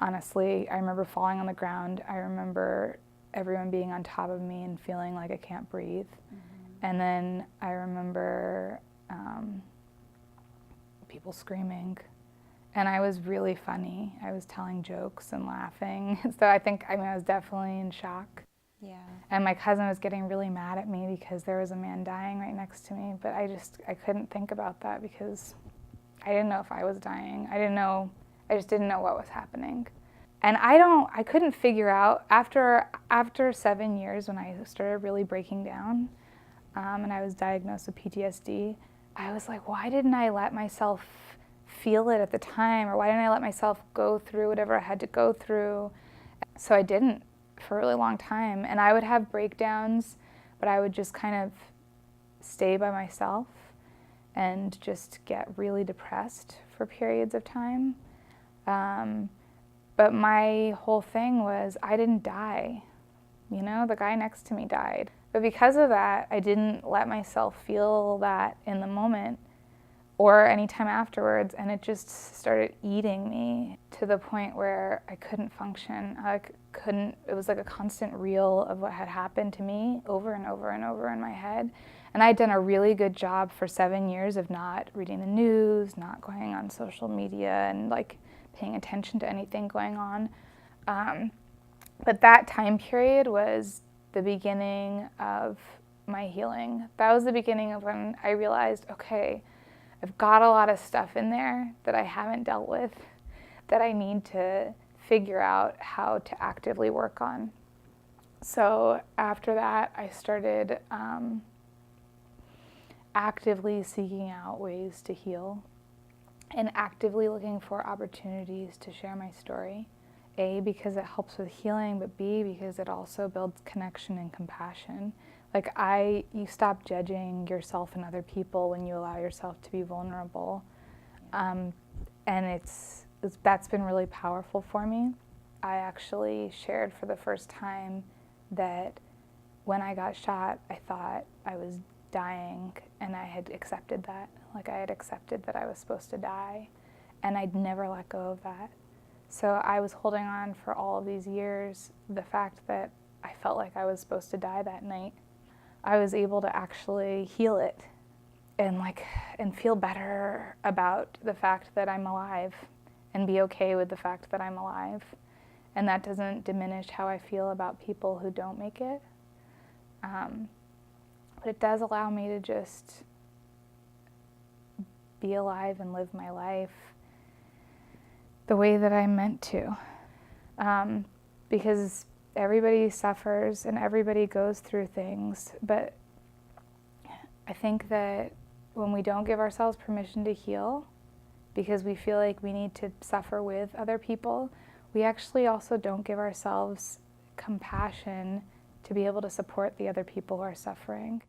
honestly, I remember falling on the ground. I remember everyone being on top of me and feeling like I can't breathe. And then I remember people screaming. And I was really funny. I was telling jokes and laughing. So I was definitely in shock. Yeah. And my cousin was getting really mad at me because there was a man dying right next to me. But I couldn't think about that because I didn't know if I was dying. I just didn't know what was happening. And I couldn't figure out, after 7 years when I started really breaking down, and I was diagnosed with PTSD, I was like, why didn't I let myself feel it at the time? Or why didn't I let myself go through whatever I had to go through? So I didn't for a really long time. And I would have breakdowns, but I would just kind of stay by myself and just get really depressed for periods of time. But my whole thing was I didn't die. You know, the guy next to me died. But because of that, I didn't let myself feel that in the moment or anytime afterwards, and it just started eating me to the point where I couldn't function. It was like a constant reel of what had happened to me over and over and over in my head. And I'd done a really good job for 7 years of not reading the news, not going on social media, and like paying attention to anything going on. But that time period was the beginning of my healing. That was the beginning of when I realized, okay, I've got a lot of stuff in there that I haven't dealt with that I need to figure out how to actively work on. So after that, I started actively seeking out ways to heal and actively looking for opportunities to share my story. A, because it helps with healing, but B, because it also builds connection and compassion. You stop judging yourself and other people when you allow yourself to be vulnerable. And that's been really powerful for me. I actually shared for the first time that when I got shot, I thought I was dying, and I had accepted that. I had accepted that I was supposed to die, and I'd never let go of that. So I was holding on for all of these years, the fact that I felt like I was supposed to die that night. I was able to actually heal it and feel better about the fact that I'm alive and be okay with the fact that I'm alive. And that doesn't diminish how I feel about people who don't make it. But it does allow me to just be alive and live my life the way that I'm meant to. Because everybody suffers and everybody goes through things, but I think that when we don't give ourselves permission to heal because we feel like we need to suffer with other people, we actually also don't give ourselves compassion to be able to support the other people who are suffering.